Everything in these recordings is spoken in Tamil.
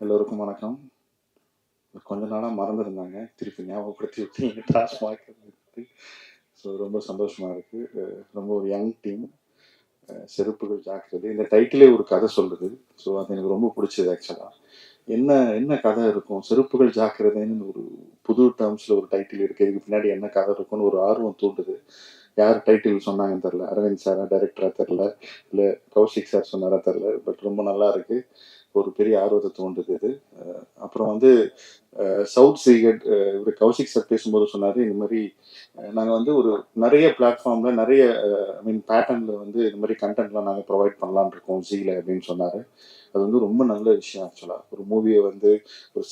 எல்லோருக்கும் வணக்கம். கொஞ்ச நாளாக மறந்துருந்தாங்க, திருப்பி ஞாபகப்படுத்தி விட்டீங்க டாஸ்மாக் பத்தி. ஸோ ரொம்ப சந்தோஷமா இருக்கு. ரொம்ப ஒரு யங் டீம். செருப்புகள் ஜாக்கிரதை இந்த டைட்டிலே ஒரு கதை சொல்லுது. ஸோ அது எனக்கு ரொம்ப பிடிச்சது ஆக்சுவலாக. என்ன என்ன கதை இருக்கும், செருப்புகள் ஜாக்கிரதைன்னு ஒரு புது டேர்ம்ஸில் ஒரு டைட்டில் இருக்கு, இதுக்கு பின்னாடி என்ன கதை இருக்கும்னு ஒரு ஆர்வம் தூண்டுது. யார் டைட்டில் சொன்னாங்கன்னு தெரில, அரவிந்த் சாரா டைரக்டரா தெரில, இல்லை கௌஷிக் சார் சொன்னாரா தெரில, பட் ரொம்ப நல்லா இருக்கு. ஒரு பெரிய ஆர்வத்தை தோன்றுது இது. அப்புறம் வந்து சவுத் சீகட் இவர் கௌஷிக் சார் பேசும்போது சொன்னார், இந்த மாதிரி நாங்கள் வந்து ஒரு நிறைய பிளாட்ஃபார்மில் நிறைய ஐ மீன் பேட்டர்னில் வந்து இந்த மாதிரி கண்டென்ட்லாம் நாங்கள் ப்ரொவைட் பண்ணலான்னு இருக்கோம் ஜீல அப்படின்னு சொன்னார். அது வந்து ரொம்ப நல்ல விஷயம் ஆக்சுவலாக. ஒரு மூவியை வந்து ஒரு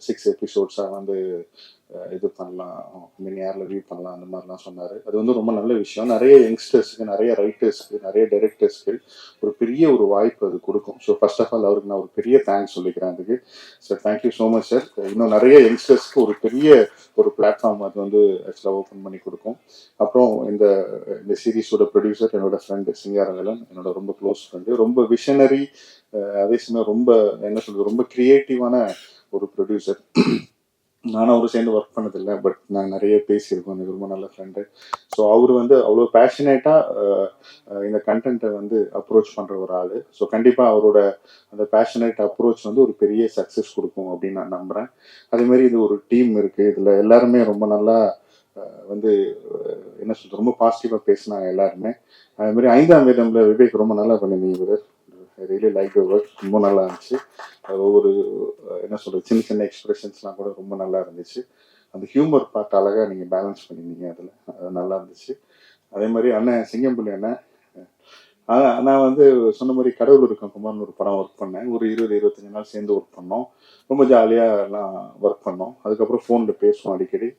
சிக்ஸ் எபிசோட்ஸாக வந்து இது பண்ணலாம், மீன் யாரில் வியூ பண்ணலாம், அந்த மாதிரிலாம் சொன்னார். அது வந்து ரொம்ப நல்ல விஷயம். நிறைய யங்ஸ்டர்ஸ்க்கு, நிறைய ரைட்டர்ஸ்க்கு, நிறைய டைரக்டர்ஸ்க்கு ஒரு பெரிய ஒரு வாய்ப்பு அது கொடுக்கும். ஸோ ஃபர்ஸ்ட் ஆஃப் ஆல் அவருக்கு நான் ஒரு பெரிய தேங்க்ஸ் சொல்லிக்கிறேன் அதுக்கு. Sir thank you so much sir. இன்னும் நிறைய யங்ஸ்டர்ஸ்க்கு ஒரு பெரிய ஒரு பிளாட்ஃபார்ம் அது வந்து ஆக்சுவலாக ஓப்பன் பண்ணி கொடுக்கும். அப்புறம் இந்த இந்த சீரீஸோட ப்ரொடியூசர் என்னோட ஃப்ரெண்டு சிங்காரவேலன், என்னோட ரொம்ப க்ளோஸ் ஃப்ரெண்டு, ரொம்ப விஷனரி, அதே சமயம் ரொம்ப என்ன சொல்றது, ரொம்ப கிரியேட்டிவான ஒரு ப்ரொடியூசர். நானும் அவரு சேர்ந்து ஒர்க் பண்ணதில்லை, பட் நான் நிறைய பேசியிருக்கோம். எனக்கு ரொம்ப நல்ல ஃப்ரெண்டு. ஸோ அவர் வந்து அவ்வளோ பேஷனேட்டாக இந்த கண்டென்ட்டை வந்து அப்ரோச் பண்ணுற ஒரு ஆள். ஸோ கண்டிப்பாக அவரோட அந்த பேஷனேட் அப்ரோச் வந்து ஒரு பெரிய சக்ஸஸ் கொடுக்கும் அப்படின்னு நான் நம்புகிறேன். அதேமாதிரி இது ஒரு டீம் இருக்குது, இதில் எல்லாருமே ரொம்ப நல்லா வந்து என்ன சொல்றது, ரொம்ப பாசிட்டிவாக பேசினாங்க எல்லாருமே. அதுமாதிரி 5ஆம் வேதம்ல விவேக் ரொம்ப நல்லா பண்ணியிருந்தீங்க brother. Really like your work. ரொம்ப நல்லா இருந்துச்சு. ஒவ்வொரு என்ன சொல்கிறது, சின்ன சின்ன எக்ஸ்பிரஷன்ஸ்லாம் கூட ரொம்ப நல்லா இருந்துச்சு. அந்த ஹியூமர் பார்ட் அழகாக நீங்கள் பேலன்ஸ் பண்ணியிருந்தீங்க அதில், அது நல்லா இருந்துச்சு. அதே மாதிரி அண்ணன் சிங்கம்புலி அண்ணன், நான் வந்து சொன்ன மாதிரி கடவுள் இருக்கும் குமார்னு ஒரு படம் ஒர்க் பண்ணேன். ஒரு 20-25 நாள் சேர்ந்து ஒர்க் பண்ணோம். ரொம்ப ஜாலியாக எல்லாம் ஒர்க் பண்ணோம். அதுக்கப்புறம் ஃபோனில் பேசுவோம் அடிக்கடி.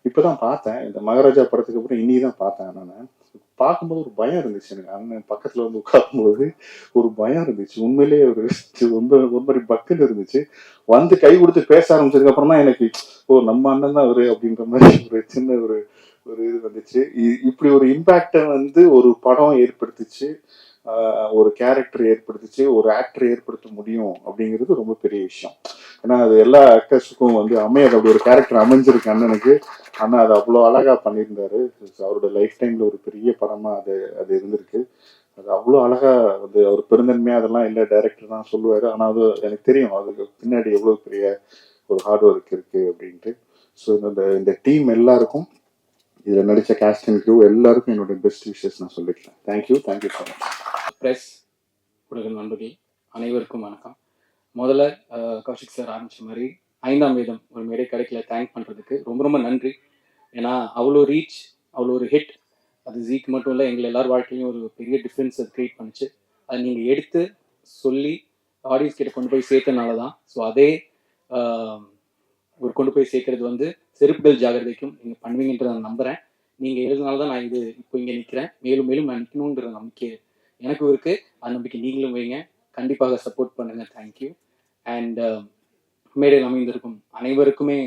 இப்பதான் பார்த்தேன், இந்த மகாராஜா படத்துக்கு அப்புறம் இன்னி தான் பார்த்தேன். நான் பார்க்கும்போது ஒரு பயம் இருந்துச்சு எனக்கு. அண்ணன் பக்கத்துல வந்து உட்காரும்போது ஒரு பயம் இருந்துச்சு. உண்மையிலேயே ஒரு ரொம்ப ஒரு மாதிரி பக்குன்னு இருந்துச்சு. வந்து கை கொடுத்து பேச ஆரம்பிச்சதுக்கு அப்புறம் தான் எனக்கு, ஓ நம்ம அண்ணன் தான் அவரு அப்படின்ற மாதிரி ஒரு சின்ன ஒரு ஒரு இது வந்துச்சு. இப்படி ஒரு இம்பாக்டை வந்து ஒரு படம் ஏற்படுத்திச்சு, ஒரு கேரக்டர் ஏற்படுத்திச்சு, ஒரு ஆக்டர் ஏற்படுத்த முடியும் அப்படிங்கிறது ரொம்ப பெரிய விஷயம். ஏன்னா அது எல்லா ஆக்டர்ஸுக்கும் வந்து அமையாது. அப்படி ஒரு கேரக்டர் அமைஞ்சிருக்கு அண்ணனுக்கு. ஆனால் அது அவ்வளோ அழகாக பண்ணியிருந்தாரு. அவரோட லைஃப் டைமில் ஒரு பெரிய படமாக அது அது இருந்திருக்கு. அது அவ்வளோ அழகாக வந்து அவர் பெருந்தன்மையாக அதெல்லாம் இல்லை, டைரக்டர் தான் சொல்லுவார். ஆனால் அது எனக்கு தெரியும் அதுக்கு பின்னாடி எவ்வளோ பெரிய ஒரு ஹார்ட் ஒர்க் இருக்குது அப்படின்ட்டு. ஸோ இந்த இந்த டீம் எல்லாருக்கும், இதில் நடித்த கேஸ்ட் அண்ட் க்ரூ எல்லாருக்கும் என்னோட பெஸ்ட் விஷஸ் நான் சொல்லிக்கிறேன். Thank you so much. ப்ரெஸ் உலக நண்பர்கள் அனைவருக்கும் வணக்கம். முதல்ல கௌஷிக் சார் ஆரம்பித்த மாதிரி 5ஆம் வேதம் ஒரு மேடை கிடைக்கல தேங்க் பண்ணுறதுக்கு ரொம்ப ரொம்ப நன்றி. ஏன்னா அவ்வளோ ரீச், அவ்வளோ ஒரு ஹிட், அது ஜீக்கு மட்டும் இல்லை, எங்களை எல்லார் வாழ்க்கையிலையும் ஒரு பெரிய டிஃப்ரென்ஸ் அது க்ரியேட் பண்ணிச்சு. அதை நீங்கள் எடுத்து சொல்லி ஆடியன்ஸ் கிட்ட கொண்டு போய் சேர்த்தனால தான். ஸோ அதே ஒரு கொண்டு போய் சேர்க்கறது வந்து செருப்புகள் ஜாகிரதைக்கும் நீங்கள் பண்ணுவீங்கன்ற நான் நம்புகிறேன். நீங்கள் எழுதுனால தான் நான் இது இப்போ இங்கே நிற்கிறேன். மேலும் மேலும் நான் நிற்கணுன்ற நம்பிக்கை எனக்கும் இருக்குது. அந்த நம்பிக்கை நீங்களும் வைங்க. கண்டிப்பாக சப்போர்ட் பண்ணுங்கள். தேங்க்யூ. அண்ட் மேடையில் அமைந்திருக்கும் அனைவருக்குமே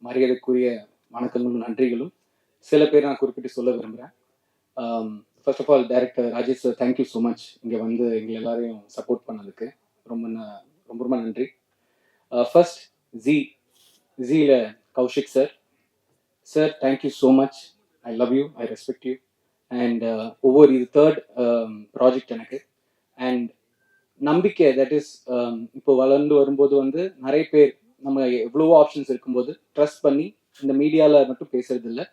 மரியாதைக்குரிய வணக்கங்களும் நன்றிகளும். சில பேர் நான் குறிப்பிட்டு சொல்ல விரும்புகிறேன். First of all director Rajesh sir, thank you so much இங்கே வந்து எங்களை எல்லாரையும் சப்போர்ட் பண்ணதுக்கு ரொம்ப ரொம்ப ரொம்ப நன்றி. ஃபர்ஸ்ட் ஜீல Kaushik sir, sir thank you so much. I love you, I respect you. And ஒவ்வொரு இது தேர்ட் ப்ராஜெக்ட் எனக்கு. அண்ட் நம்பிக்கை, தட் இஸ் இப்போ வளர்ந்து வரும்போது வந்து நிறைய பேர் நம்ம எவ்வளவோ ஆப்ஷன்ஸ் இருக்கும்போது ட்ரஸ்ட் பண்ணி இந்த மீடியாவில் மட்டும் பேசுறது இல்லை,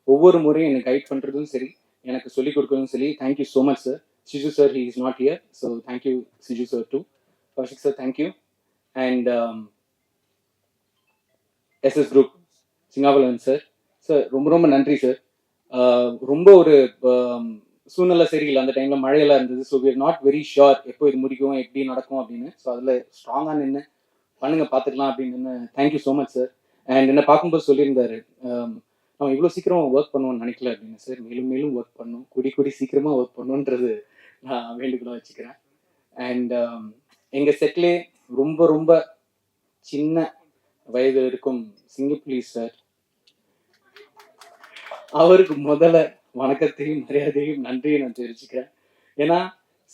ஒவ்வொரு முறையும் என்னை கைட் பண்ணுறதும் சரி, எனக்கு சொல்லிக் கொடுக்குறதும் சரி. Thank you so much sir. Siju sir, he is not here, so thank you Siju sir too. Kaushik sir thank you. And SS group Singavalan sir, sir ரொம்ப ரொம்ப நன்றி சார். ரொம்ப ஒரு சூழ்நிலை சரியில்லை அந்த டைமில், மழையெல்லாம் இருந்தது. ஸோ விர் நாட் வெரி ஷுர் எப்போ இது முடிக்கும், எப்படி நடக்கும் அப்படின்னு. ஸோ அதில் ஸ்ட்ராங்காக நின்று பண்ணுங்க பார்த்துக்கலாம் அப்படின்னு. Thank you so much sir. And என்ன பார்க்கும்போது சொல்லியிருந்தாரு, நம்ம இவ்வளோ சீக்கிரம் ஒர்க் பண்ணுவோம்னு நினைக்கல அப்படின்னு. சார் மேலும் மேலும் ஒர்க் பண்ணணும், கூடி சீக்கிரமாக ஒர்க் பண்ணணுன்றது நான் வேண்டுகோளாக வச்சுக்கிறேன். அண்ட் எங்கள் செட்லே ரொம்ப ரொம்ப சின்ன வயது இருக்கும் சிங்கப்புலி சார், அவருக்கு முதல்ல வணக்கத்தையும் மரியாதையும் நன்றியை நான் தெரிவிச்சுக்கிறேன். ஏன்னா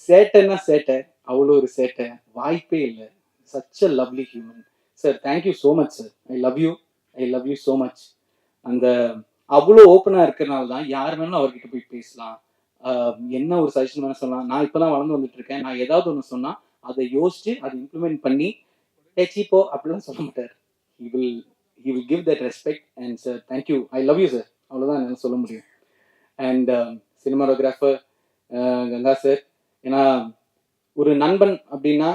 சேட்டைன்னா சேட்டை, அவ்வளோ ஒரு சேட்டை வாய்ப்பே இல்லை. Such a lovely human sir. Thank you so much sir. I love you so much. அந்த அவ்வளோ ஓப்பனாக இருக்கிறனால தான் யார் வேணாலும் அவர்கிட்ட போய் பேசலாம். என்ன ஒரு சஜஷன் வேணால் சொல்லலாம். நான் இப்போ தான் வளர்ந்து வந்துட்டு இருக்கேன். நான் ஏதாவது ஒன்று சொன்னால் அதை யோசிச்சு அதை இம்ப்ளிமெண்ட் பண்ணி சீப்போ அப்படிலாம் சொல்ல மாட்டார். He will he will give that respect. And sir thank you, I love you sir. அவ்வளோதான் என்னால் சொல்ல முடியும். And cinematographer Ganga sir. ஏன்னா ஒரு நண்பன் அப்படின்னா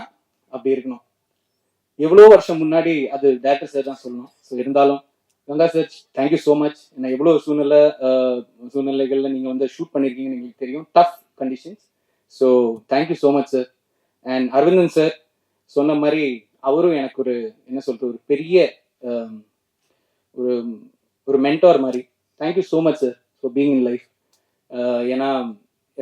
அப்படி இருக்கணும். எவ்வளோ வருஷம் முன்னாடி அது டேரக்டர் சார் தான் சொல்லணும். ஸோ இருந்தாலும் Ganga sir thank you so much. ஏன்னா எவ்வளோ சூழ்நிலைகளில் நீங்கள் வந்து ஷூட் பண்ணியிருக்கீங்கன்னு எங்களுக்கு தெரியும். Tough conditions. So thank you so much sir. And Aravindan sir சொன்ன மாதிரி அவரும் எனக்கு ஒரு என்ன சொல்கிறது ஒரு பெரிய ஒரு ஒரு மென்டார் மாதிரி. Thank you so much sir for being in life. ஏன்னா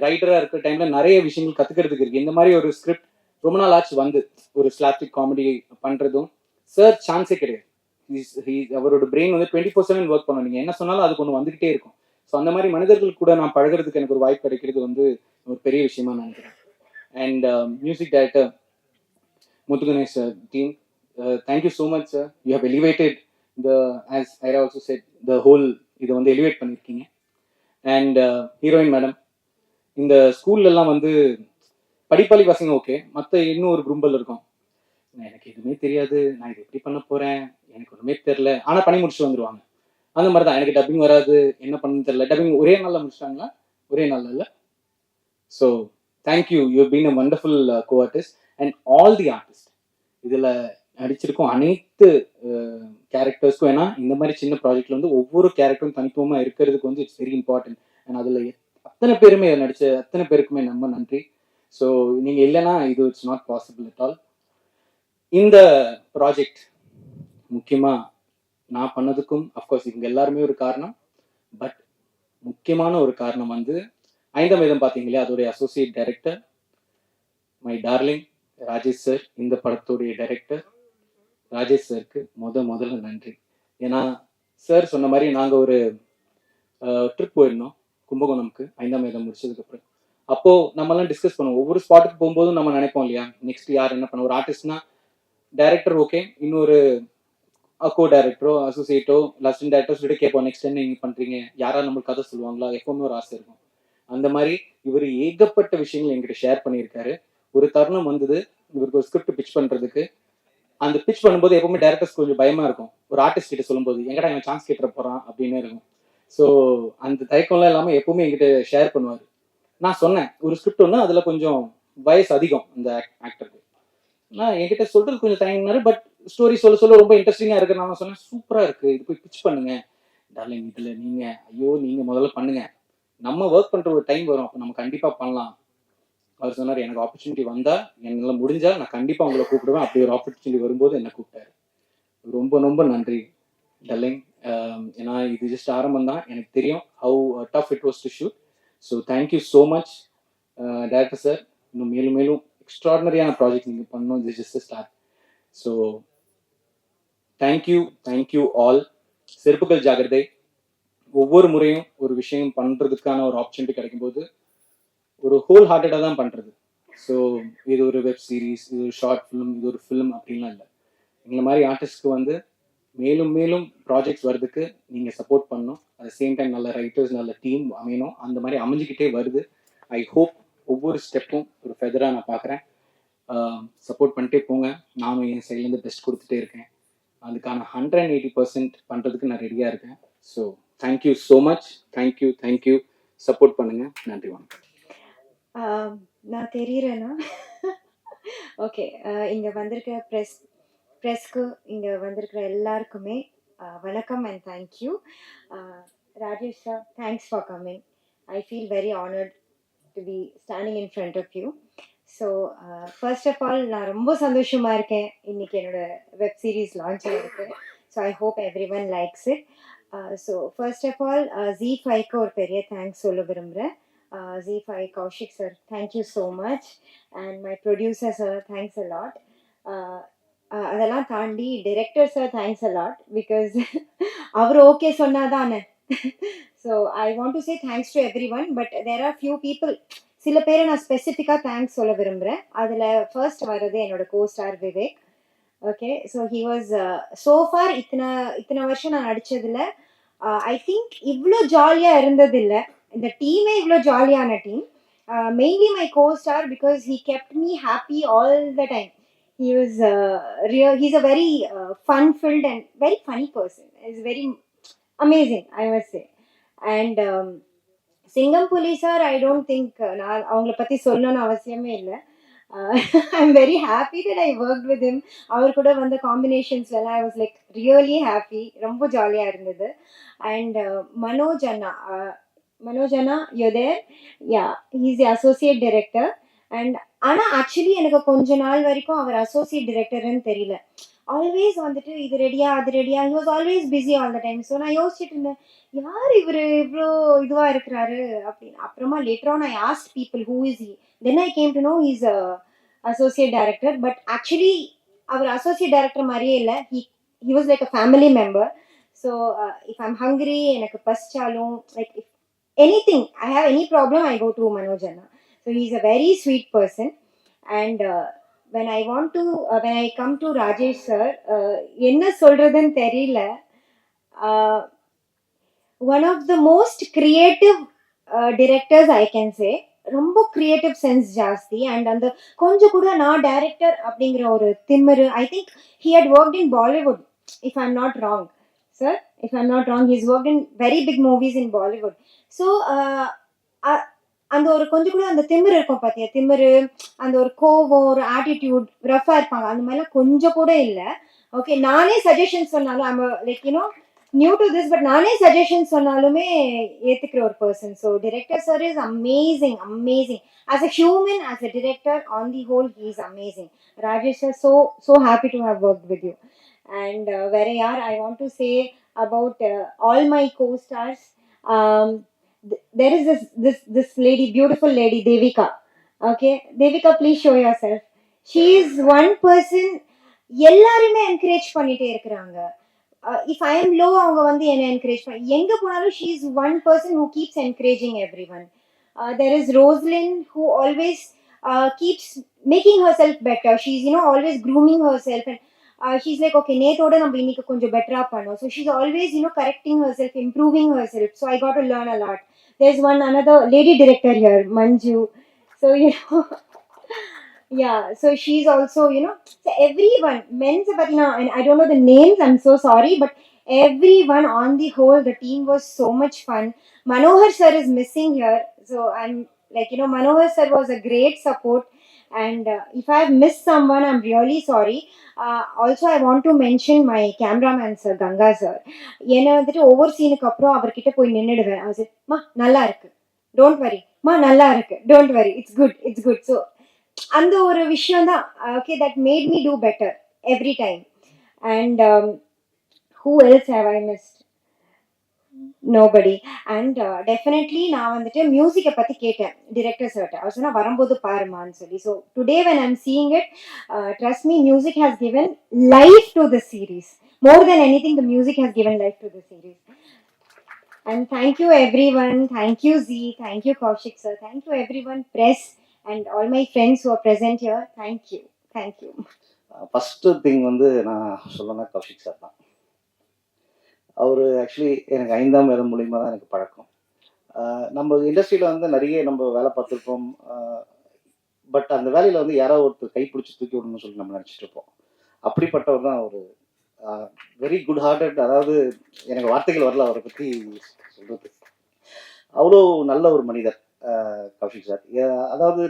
ரைட்டராக இருக்கிற டைமில் நிறைய விஷயங்கள் கற்றுக்கிறதுக்கு இருக்குது. இந்த மாதிரி ஒரு ஸ்கிரிப்ட் ரொம்ப நாள் ஆச்சு வந்து ஒரு ஸ்லாப்டிக் காமெடி பண்ணுறதும் சார் சான்ஸே கிடையாது. அவரோட பிரெயின் வந்து 24/7 ஒர்க் பண்ணும். நீங்கள் என்ன சொன்னாலும் அதுக்கு ஒன்று வந்துக்கிட்டே இருக்கும். ஸோ அந்த மாதிரி மனிதர்கள் கூட நான் பழகிறதுக்கு எனக்கு ஒரு வாய்ப்பு கிடைக்கிறது வந்து ஒரு பெரிய விஷயமா நினைக்கிறேன். And music director Muthuganesh team, thank you so much sir. You have elevated us ஐரா ஆல்சோ செட் த ஹோல் இதை வந்து எலிவேட் பண்ணியிருக்கீங்க. அண்ட் ஹீரோயின் மேடம், இந்த ஸ்கூல்லலாம் வந்து படிப்பாளி பசங்க ஓகே, மற்ற இன்னும் ஒரு கும்பல் இருக்கும். எனக்கு எதுவுமே தெரியாது, நான் இது எப்படி பண்ண போகிறேன், எனக்கு ஒன்றுமே தெரில, ஆனால் பண்ணி முடிச்சுட்டு வந்துடுவாங்க. அந்த மாதிரி தான் எனக்கு டப்பிங் வராது, என்ன பண்ணணும்னு தெரியல. டப்பிங் ஒரே நாளில் முடிச்சிட்டாங்களா? ஒரே நாளில் இல்லை. So thank you, you been a wonderful co artist. And all the artist இதில் நடிச்சிருக்கோம் அனைத்து கேரக்டர்ஸ்க்கும். ஏன்னா இந்த மாதிரி சின்ன ப்ராஜெக்ட்ல வந்து ஒவ்வொரு கேரக்டரும் தனித்துவமாக இருக்கிறதுக்கு வந்து இட்ஸ் வெரி இம்பார்ட்டன்ட். அண்ட் அதில் அத்தனை பேருமே நடித்த அத்தனை பேருக்குமே ரொம்ப நன்றி. ஸோ நீங்கள் இல்லைன்னா இது it's not possible at all. இந்த ப்ராஜெக்ட் முக்கியமாக நான் பண்ணதுக்கும் அஃப்கோர்ஸ் இவங்க எல்லாருமே ஒரு காரணம். பட் முக்கியமான ஒரு காரணம் வந்து 5ஆம் வேதம் பார்த்தீங்களே, அதோடைய associate director my darling Rajesh sir. இந்த படத்துடைய டைரக்டர் ராஜேஷ் சாருக்கு முதல்ல நன்றி. ஏன்னா சார் சொன்ன மாதிரி நாங்கள் ஒரு ட்ரிப் போயிருந்தோம் கும்பகோணம்க்கு 5ஆம் வேதம் முடிச்சதுக்கப்புறம். அப்போது நம்மலாம் டிஸ்கஸ் பண்ணுவோம். ஒவ்வொரு ஸ்பாட்டுக்கு போகும்போதும் நம்ம நினைப்போம் இல்லையா, நெக்ஸ்ட் யார் என்ன பண்ண. ஒரு ஆர்டிஸ்ட்னா டைரக்டர் ஓகே, இன்னொரு கோ டைரக்டரோ அசோசியேட்டோ அசிஸ்டன்ட் டைரக்டர் சொல்லிட்டு கேட்போம், நெக்ஸ்ட் என்ன நீங்கள் பண்ணுறீங்க, யாராவது நம்மளுக்கு கதை சொல்லுவாங்களா, எப்பவுமே ஒரு ஆசை இருக்கும். அந்த மாதிரி இவர் ஏகப்பட்ட விஷயங்கள் எங்கிட்ட ஷேர் பண்ணியிருக்காரு. ஒரு தருணம் வந்தது இவருக்கு ஒரு ஸ்கிரிப்ட் பிச் பண்ணுறதுக்கு. அந்த பிச் பண்ணும்போது எப்பவுமே டேரக்டர்ஸ் கொஞ்சம் பயமாக இருக்கும். ஒரு ஆர்டிஸ்ட் கிட்ட சொல்லும்போது எங்கடா இவன் சான்ஸ் கேட்டுற போகிறான் அப்படின்னு இருக்கும். ஸோ அந்த தயக்கம்லாம் இல்லாமல் எப்பவுமே எங்கிட்ட ஷேர் பண்ணுவார். நான் சொன்னேன் ஒரு ஸ்கிரிப்ட் ஒன்று, அதில் கொஞ்சம் வயசு அதிகம் அந்த ஆக்டருக்கு. நான் என்கிட்ட சொல்கிறது கொஞ்சம் தயங்கினாரு. பட் ஸ்டோரி சொல்ல ரொம்ப இன்ட்ரெஸ்டிங்காக இருக்குது. நான் சொன்னேன் சூப்பராக இருக்குது, இது போய் பிச் பண்ணுங்க டார்லிங். இதில் நீங்கள் முதல்ல பண்ணுங்க, நம்ம ஒர்க் பண்ணுற ஒரு டைம் வரும், அப்போ நம்ம கண்டிப்பாக பண்ணலாம். அவர் சொன்னார் எனக்கு ஆப்பர்ச்சுனிட்டி வந்தால் என்னால் முடிஞ்சால் நான் கண்டிப்பாக உங்களை கூப்பிடுவேன். அப்படி ஒரு ஆப்பர்ச்சுனிட்டி வரும்போது என்னை கூப்பிட்டாரு. ரொம்ப ரொம்ப நன்றி டார்லிங். ஏன்னா இது ஜஸ்ட் ஆரம்பம் தான். எனக்கு தெரியும் how tough it was to shoot. So thank you so much director sir. இன்னும் மேலும் மேலும் எக்ஸ்ட்ராடினரியான ப்ராஜெக்ட் நீங்கள் பண்ணணும். This is the start. So thank you all. செருப்புகள் ஜாகிரதை. ஒவ்வொரு முறையும் ஒரு விஷயம் பண்ணுறதுக்கான ஒரு ஆப்பர்ச்சுனிட்டி கிடைக்கும்போது ஒரு ஹோல் ஹார்ட்டடாக தான் பண்ணுறது. ஸோ இது ஒரு வெப் சீரிஸ், இது ஒரு ஷார்ட் ஃபிலிம், இது ஒரு ஃபிலிம் அப்படின்லாம் இல்லை. எங்களை மாதிரி ஆர்டிஸ்ட்க்கு வந்து மேலும் மேலும் ப்ராஜெக்ட்ஸ் வர்றதுக்கு நீங்கள் சப்போர்ட் பண்ணணும். அட் சேம் டைம் நல்ல ரைட்டர்ஸ், நல்ல டீம் அமையணும். அந்த மாதிரி அமைஞ்சிக்கிட்டே வருது. ஐ ஹோப் ஒவ்வொரு ஸ்டெப்பும் ஒரு ஃபெதராக நான் பார்க்குறேன். சப்போர்ட் பண்ணிட்டே போங்க. நானும் என் சைட்லேருந்து பெஸ்ட் கொடுத்துட்டே இருக்கேன். அதுக்கான 180% பண்ணுறதுக்கு நான் ரெடியாக இருக்கேன். So thank you so much. Thank you. Support பண்ணுங்கள். நன்றி, வணக்கம். நான் தெரிகிறேன்னா ஓகே. இங்கே வந்திருக்க ப்ரெஸ்க்கு இங்கே வந்திருக்கிற எல்லாருக்குமே வணக்கம் and thank you. Rajesh sir, thanks for coming. I feel very honoured to be standing in front of you. So first of all நான் ரொம்ப சந்தோஷமாக இருக்கேன். இன்றைக்கி என்னோடய வெப் சீரிஸ் லான்ச் ஆகிருக்கு. So I hope everyone likes it. So first of all ZEE5க்கு ஒரு பெரிய தேங்க்ஸ் சொல்ல விரும்புகிறேன். ZEE5 Kaushik sir, thank you so much. And my producer sir, thanks a lot. அதெல்லாம் தாண்டி director sir, thanks a lot. Because அவர் ஓகே சொன்னால் தானே. So I want to say thanks to everyone. But there are few people, சில பேரை நான் ஸ்பெசிஃபிக்காக தேங்க்ஸ் சொல்ல விரும்புகிறேன். அதில் ஃபர்ஸ்ட் வர்றது என்னோட co-star Vivek. Okay, so he was so for இத்தனை வருஷம் நான் நடிச்சதுல ஐ திங்க் இவ்வளோ ஜாலியாக இருந்தது இல்லை. இந்த டீமே இவ்வளோ ஜாலியான team. Mainly my go star because he kept me happy all the time. He was he's a very fun-filled and very funny person. He's very amazing, I must say. And சிங்கம் புலி சார், ஐ டோன்ட் திங்க் நான் அவங்கள பற்றி சொல்லணும்னு அவசியமே இல்லை. I am very happy that I work with him. அவர் கூட வந்த காம்பினேஷன்ஸ்லாம் I was like really happy. ரொம்ப ஜாலியாக இருந்தது. அண்ட் மனோஜ் அண்ணா you there, yeah, he's the associate director. And ஆனால் ஆக்சுவலி எனக்கு கொஞ்ச நாள் வரைக்கும் அவர் அசோசியேட் டைரக்டர்னு தெரியல. ஆல்வேஸ் வந்துட்டு இது ரெடியா அது ரெடியா, he was always busy all the time. So நான் யோசிச்சுட்டு இருந்தேன், யார் இவர் இவ்வளோ இதுவாக இருக்கிறாரு அப்படின்னு. அப்புறமா later on I ask people who is he. Then I came to know he's associate director. But actually அவர் அசோசியேட் டைரக்டர் மாதிரியே இல்லை. He was like a family member. So if I'm hungry, எனக்கு பசிச்சாலும், like if anything, I have any problem, I go to Manoj Anna. So he's a very sweet person. And when I come to Rajesh sir, enna solradhunu theriyala. One of the most creative directors I can say. ரொம்ப கிரியேட்டிவ் சென்ஸ் ஜாஸ்தி. அண்ட் அந்த கொஞ்சம் கூட நான் டைரக்டர் அப்படிங்கிற ஒரு திமிரு. I think he had worked in Bollywood, if I am not wrong sir. If I am not wrong, he's worked in very big movies in Bollywood. So அந்த ஒரு கொஞ்சம் கூட அந்த திமிரு இருக்கும் பார்த்தியா, திமிரு, அந்த ஒரு கோவம், ஒரு ஆட்டிடியூட், ரஃபாக இருப்பாங்க, அந்த மாதிரிலாம் கொஞ்சம் கூட இல்லை. ஓகே, நானே சஜஷன்ஸ் சொன்னாலும் I'm like you know new to this, but நானே சஜஷன்ஸ் சொன்னாலுமே ஏற்றுக்கிற ஒரு person. So director sir is amazing, amazing. As a human, as a director, on the whole he is amazing. Rajesh sir, so happy to have worked with you. And வேற யார் I want to say about all my co-stars. There is this lady, beautiful lady, Devika. Okay, Devika, please show yourself. She is one person எல்லாருமே என்கரேஜ் பண்ணிட்டே இருக்கிறாங்க. இஃப் ஐ எம் லோ, அவங்க வந்து என்னை என்கரேஜ் பண்ணி எங்கே போனாலும் she is one person who keeps encouraging every one. There is Roslin who always keeps making herself better. She's always grooming herself, and she's like, okay, நேத்தோட நம்ம இன்னைக்கு கொஞ்சம் பெட்டரா பண்ணோம். So she's always correcting herself, improving herself. So I got to learn a lot. There's another lady director here, Manju. So yeah, so she's also so everyone, men's patina, and I don't know the names, I'm so sorry, but everyone on the whole, the team was so much fun. Manohar sir is missing here, so I'm like, Manohar sir was a great support. And if I have missed someone, I'm really sorry. Also I want to mention my cameraman sir, Ganga sir. என்ன வந்துட்டு ஒவ்வொரு சீனுக்கு அப்புறம் அவர்கிட்ட போய் நின்றுடுவேன். மா நல்லா இருக்கு, டோன்ட் வரி, மா நல்லா இருக்கு, don't worry, it's good, it's good. So அந்த ஒரு விஷயம் தான், okay, that made me do better every time. And who else have I missed? Nobody. And definitely நான் வந்துட்டு மியூசிக்கை பற்றி கேட்டேன் டிரெக்டர் சார்ட்ட. அவர் சொன்னால் வரும்போது பாருமான்னு சொல்லி. So today when I'm seeing it, trust me, music has given life to the series. More then any thing, the music has given life to the series. And thank you everyone. Thank you Z. Thank you Kaushik sir. Thank you everyone, press, and all my friends who are present here. Thank you. Thank you. First thing வந்து நான் சொல்லணும்னா கௌஷிக் சார் தான். அவர் ஆக்சுவலி எனக்கு 5ஆம் வேலை மூலிமா தான் எனக்கு பழக்கம். நம்ம இண்டஸ்ட்ரியில் வந்து நிறைய நம்ம வேலை பார்த்துருப்போம். பட் அந்த வேலையில் வந்து யாராவது ஒருத்தர் கைப்பிடிச்சி தூக்கி விடணும்னு சொல்லி நம்ம நினச்சிட்டு இருப்போம். அப்படிப்பட்டவர் தான் அவர். Very good hearted. அதாவது எனக்கு வார்த்தைகள் வரல அவரை பற்றி சொல்கிறது. அவ்வளோ நல்ல ஒரு மனிதர் கௌஷிக் சார். அதாவது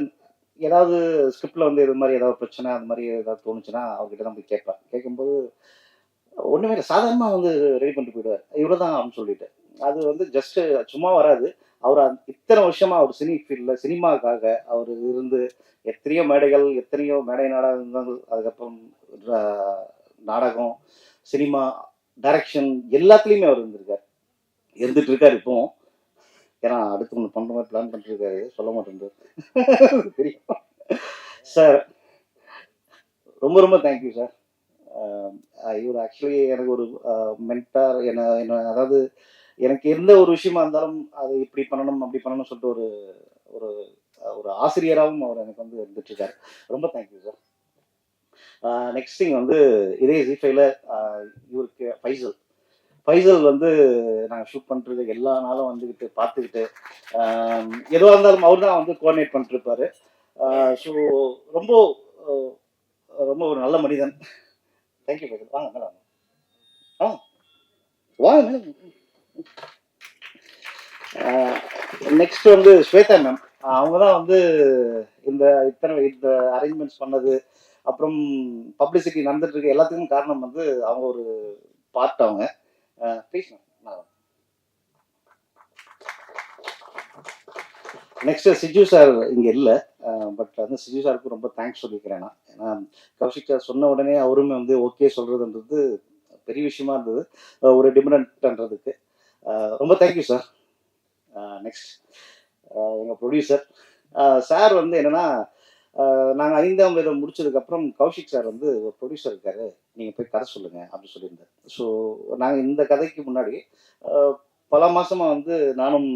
ஏதாவது ஸ்கிரிப்டில் வந்து இது மாதிரி ஏதாவது பிரச்சனை அந்த மாதிரி ஏதாவது தோணுச்சுன்னா அவர்கிட்ட தான் போய் கேட்பேன். கேட்கும்போது ஒன்றுமே இல்லை, சாதாரணமாக வந்து ரெடி பண்ணிட்டு போயிடுவார். இவ்வளோ தான் அப்படின்னு சொல்லிட்டு. அது வந்து ஜஸ்ட்டு சும்மா வராது. அவர் இத்தனை வருஷமாக அவர் சினி ஃபீல்டில் சினிமாவுக்காக அவர் இருந்து எத்தனையோ மேடைகள், எத்தனையோ மேடை நாடகங்கள், அதுக்கப்புறம் நாடகம், சினிமா, டைரக்ஷன் எல்லாத்துலேயுமே அவர் இருந்திருக்கார், இருந்துட்டு இருக்கார் இப்போவும். ஏன்னா அடுத்து ஒன்று பண்ணுற மாதிரி பிளான் பண்ணிருக்காரு, சொல்ல மாட்டேன் தெரியும் சார். ரொம்ப ரொம்ப தேங்க்யூ சார். இவர் ஆக்சுவலி எனக்கு ஒரு மென்டார். என்ன அதாவது எனக்கு எந்த ஒரு விஷயமா இருந்தாலும் அது இப்படி பண்ணணும் அப்படி பண்ணணும்னு சொல்லிட்டு ஒரு ஒரு ஒரு ஆசிரியராகவும் அவர் எனக்கு வந்து இருந்துட்டுருக்காரு. ரொம்ப தேங்க்யூ சார். நெக்ஸ்ட் திங் வந்து இதே ஜிஃபைல இவருக்கு ஃபைசல் வந்து நாங்கள் ஷூட் பண்ணுறது எல்லா நாளும் வந்துக்கிட்டு பார்த்துக்கிட்டு எதுவாக இருந்தாலும் அவர் தான் வந்து கோஆர்டினேட் பண்ணிட்டுருப்பாரு. ஸோ ரொம்ப ரொம்ப ஒரு நல்ல மனிதன். தேங்க்யூ ஃபைசல். வாங்க மேடம். வாங்க மேடம். நெக்ஸ்ட் வந்து ஸ்வேதா மேம். அவங்க தான் வந்து இந்த அரேஞ்ச்மெண்ட்ஸ் பண்ணது, அப்புறம் பப்ளிசிட்டி நடந்துட்டு இருக்கு எல்லாத்துக்கும் காரணம் வந்து அவங்க ஒரு பார்ட். அவங்க ப்ளீஸ் மேம். நெக்ஸ்ட் சிஜு சார் இங்கே இல்லை, பட் வந்து சிஜு சாருக்கு ரொம்ப தேங்க்ஸ் சொல்லிக்கிறேன் நான். ஏன்னா கௌஷிக் சார் சொன்ன உடனே அவருமே வந்து ஓகே சொல்றதுன்றது பெரிய விஷயமா இருந்தது, ஒரு டிமினன்ட்ன்றதுக்கு. ரொம்ப தேங்க்யூ சார். நெக்ஸ்ட் எங்கள் ப்ரொடியூசர் சார் வந்து என்னென்னா, நாங்கள் 5ஆம் வேதம் முடிச்சதுக்கப்புறம் கௌஷிக் சார் வந்து ஒரு ப்ரொடியூசர் இருக்காரு, நீங்கள் போய் கதை சொல்லுங்கள் அப்படின்னு சொல்லியிருந்தார். ஸோ நாங்கள் இந்த கதைக்கு முன்னாடி பல மாதமாக வந்து நானும்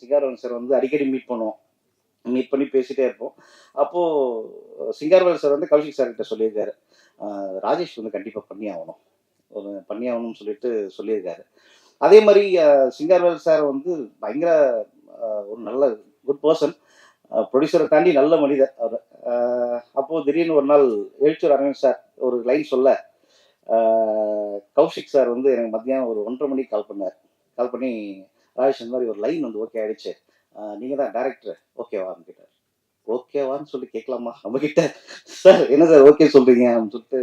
சிங்காரவன் சார் வந்து அடிக்கடி மீட் பண்ணி பேசிகிட்டே இருப்போம். அப்போது சிங்காரவன் சார் வந்து கௌஷிக் சார்கிட்ட சொல்லியிருக்காரு, ராஜேஷ் வந்து கண்டிப்பாக பண்ணி ஆகணும்னு சொல்லியிருக்காரு. அதே மாதிரி சிங்காரவேல் சார் வந்து பயங்கர ஒரு நல்ல குட் பர்சன், ப்ரொடியூசரை தாண்டி நல்ல மனிதர் அவர். அப்போது திடீர்னு ஒரு நாள் எழுச்சூர் அரவிந்த் சார் ஒரு லைன் சொல்ல, கௌஷிக் சார் வந்து எனக்கு மத்தியானம் ஒரு 1:30 மணிக்கு கால் பண்ணி ராஜேஷ் இந்த மாதிரி ஒரு லைன் வந்து ஓகே ஆகிடுச்சு, நீங்கள் தான் டைரக்டர், ஓகேவான்னு கேட்டார். ஓகேவான்னு சொல்லி கேட்கலாமா நம்மக்கிட்ட? சார் என்ன சார் ஓகே சொல்கிறீங்க அப்படின்னு சொல்லிட்டு,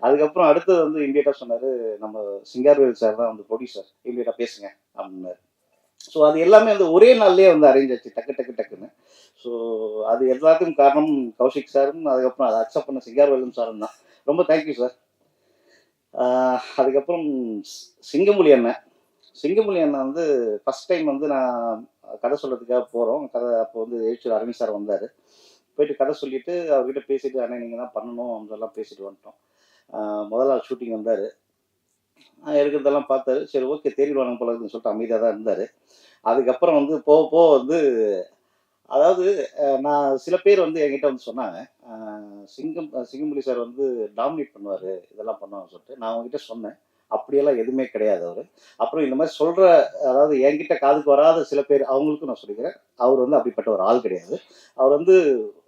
அதுக்கப்புறம் அடுத்தது வந்து இமீடியட்டாக சொன்னார், நம்ம சிங்காரவேல் சார் தான் வந்து ப்ரொடியூசர், இமீடியட்டாக பேசுங்க அப்படின்னாரு. ஸோ அது எல்லாமே வந்து ஒரே நாள்லேயே வந்து அரேஞ்ச் ஆச்சு, டக்குன்னு. ஸோ அது எல்லாத்துக்கும் காரணம் கௌஷிக் சாரும், அதுக்கப்புறம் அதை அக்செப்ட் பண்ண சிங்காரவேலும் சாரும் தான். ரொம்ப தேங்க்யூ சார். அதுக்கப்புறம் சிங்கமொழி அண்ணன் வந்து ஃபஸ்ட் டைம் வந்து நான் கதை சொல்கிறதுக்காக போகிறோம். அப்போ வந்து எழுச்சூர் அரவிந்த் சார் வந்தார். போயிட்டு கதை சொல்லிவிட்டு அவர்கிட்ட பேசிட்டு, அண்ணன் நீங்கள் தான் பண்ணணும் அப்படிலாம் பேசிட்டு வந்துட்டோம். முதல் நாள் ஷூட்டிங் வந்தார், எடுக்கிறதெல்லாம் பார்த்தாரு. சரி ஓகே தேடிடுவாங்க போல இருக்குன்னு சொல்லிட்டு அமைதியாக தான் இருந்தார். அதுக்கப்புறம் வந்து போக வந்து, அதாவது நான் சில பேர் வந்து என்கிட்ட வந்து சொன்னாங்க, சிங்கமொழி சார் வந்து டாமினேட் பண்ணுவார், இதெல்லாம் பண்ணுவாங்கன்னு சொல்லிட்டு. நான் அவங்ககிட்ட சொன்னேன், அப்படியெல்லாம் எதுவுமே கிடையாது அவர். அப்புறம் இந்த மாதிரி சொல்கிற, அதாவது என்கிட்ட காதுக்கு வராத சில பேர் அவங்களுக்கும் நான் சொல்லிக்கிறேன், அவர் வந்து அப்படிப்பட்ட ஒரு ஆள் கிடையாது. அவர் வந்து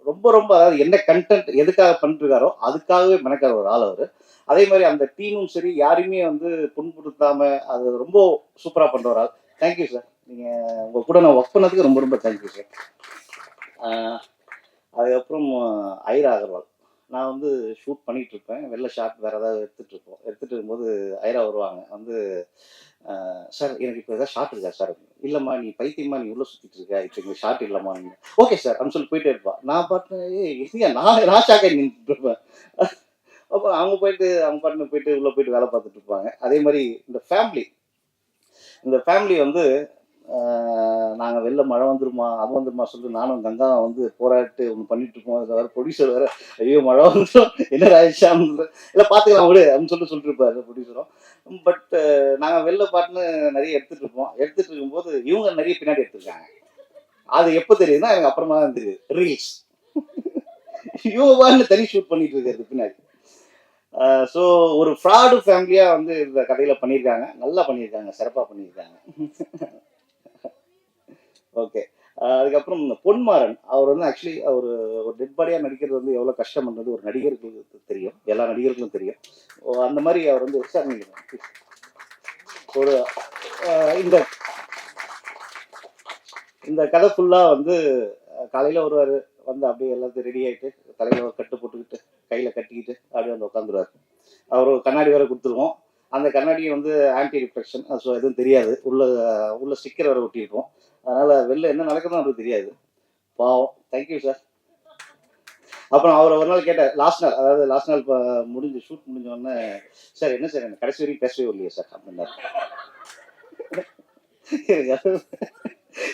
ரொம்ப அதாவது என்ன கண்டென்ட் எதுக்காக பண்ணிட்டுருக்காரோ அதுக்காகவே மெனக்கார ஒரு ஆள் அவர். அதே மாதிரி அந்த டீமும் சரி, யாரையுமே வந்து புண்படுத்தாம அது ரொம்ப சூப்பராக பண்ணுற ஒரு ஆள். Thank you sir. நீங்கள் உங்கள் கூட நான் ஒர்க் பண்ணதுக்கு ரொம்ப தேங்க்யூ சார். அதுக்கப்புறம் ஐரா அகர்வால், நான் வந்து ஷூட் பண்ணிகிட்டு இருப்பேன், வெளில ஷாட் வேறு ஏதாவது எடுத்துகிட்டு இருக்கும்போது ஐரா வருவாங்க வந்து, சார் எனக்கு இப்போ ஏதாவது ஷாட் இருக்கா சார்? இல்லைம்மா நீ பைத்தியமா, நீ உள்ளே சுற்றிட்டு இருக்க, இப்போ இங்கே ஷாட் இல்லைம்மா. ஓகே சார் அப்படின்னு சொல்லி போயிட்டே இருப்பான். நான் பாட்டு நான் ஷாக்காக நின்றுட்டு இருப்பேன். அப்புறம் அவங்க பாட்டுன்னு போயிட்டு உள்ளே போயிட்டு வேலை பார்த்துட்டு இருப்பாங்க. அதே மாதிரி இந்த ஃபேமிலி வந்து நாங்கள் வெளில மழை வந்துருமா அது வந்துருமா சொல்லிட்டு நானும் கங்கா வந்து போராட்டு ஒன்று பண்ணிட்டு இருப்போம். அதில் வேறு ப்ரொடியூசர் வேறு, ஐயோ மழை வந்துடும் என்ன ராஜேஷான்னு, இல்லை பார்த்துக்கலாம் விடு அப்படின்னு சொல்லிட்டு இருப்பாரு ப்ரொடியூசரும். பட் நாங்கள் வெளில பாட்டுன்னு நிறைய எடுத்துகிட்டு இருக்கும்போது இவங்க நிறைய பின்னாடி எடுத்துருக்காங்க. அது எப்போ தெரியுதுன்னா எனக்கு அப்புறமா தான் தெரியுது, ரீல்ஸ் இவங்க பாட்டுன்னு தனி ஷூட் பண்ணிட்டு இருக்கிறது பின்னாடி. ஸோ ஒரு ஃப்ராடு ஃபேமிலியாக வந்து இந்த கதையில் பண்ணியிருக்காங்க, நல்லா பண்ணியிருக்காங்க, சிறப்பாக பண்ணியிருக்காங்க. ஓகே. அதுக்கப்புறம் பொன்மாறன், அவர் வந்து ஆக்சுவலி ஒரு டெட் பாடியாக நடிக்கிறது வந்து எவ்வளோ கஷ்டம்ன்றது ஒரு நடிகர்களுக்கு தெரியும், எல்லா நடிகர்களுக்கும் தெரியும். அந்த மாதிரி அவர் வந்து சார் நீங்கள் ஒரு இந்த கதை ஃபுல்லாக வந்து காலையில் வருவார், வந்து அப்படியே எல்லாத்தையும் ரெடி ஆகிட்டு தலையில் ஒரு கட்டு போட்டுக்கிட்டு கையில் கட்டிக்கிட்டு அப்படியே வந்து உட்காந்துருவார். அவர் ஒரு கண்ணாடி வேறு கொடுத்துருவோம், அந்த கண்ணாடியை வந்து ஆன்டி ரிஃப்ளெக்ஷன், ஸோ எதுவும் தெரியாது, உள்ள ஸ்டிக்கர் வேறு ஒட்டியிருப்போம், அதனால் வெளில என்ன நடக்குதுன்னு அவருக்கு தெரியாது. பாவம். Thank you sir. அப்புறம் அவர் ஒரு நாள் கேட்டார், லாஸ்ட் நாள் இப்போ ஷூட் முடிஞ்சோடனே, சார் என்ன சார் எனக்கு கடைசி வரைக்கும் பேசவே இல்லையே சார் அப்படின்னாரு.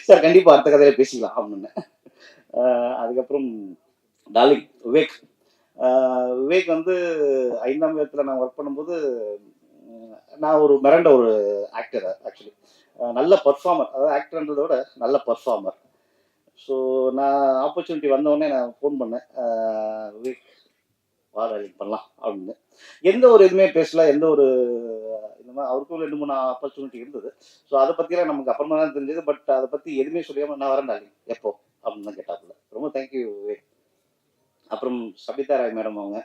சார் கண்டிப்பாக அடுத்த கதையில் பேசிக்கலாம் அப்படின்னு. அதுக்கப்புறம் டார்லிங் விவேக் வந்து 5ஆம் வேதத்தில் நான் ஒர்க் பண்ணும்போது நான் ஒரு மிரண்ட ஒரு ஆக்டர், ஆக்சுவலி நல்ல பர்ஃபார்மர், அதாவது ஆக்டர்ன்றதை விட நல்ல பர்ஃபார்மர். ஸோ நான் ஆப்பர்ச்சுனிட்டி வந்தோடனே நான் ஃபோன் பண்ணேன், விவேக் டார்லிங் பண்ணலாம் அப்படின்னு. எந்த ஒரு இதுவுமே பேசல, எந்த ஒரு இந்த மாதிரி அவருக்கும் 2-3 ஆப்பர்ச்சுனிட்டி இருந்தது. ஸோ அதை பற்றிலாம் நமக்கு அப்புறமா தான் தெரிஞ்சது. பட் அதை பற்றி எதுவுமே சொல்லாமல் நான் வரேன் டார்லிங் எப்போ அப்படின்னு தான் கேட்டாப்புல. ரொம்ப தேங்க்யூ. அப்புறம் சபிதா ராய் மேடம் அவங்க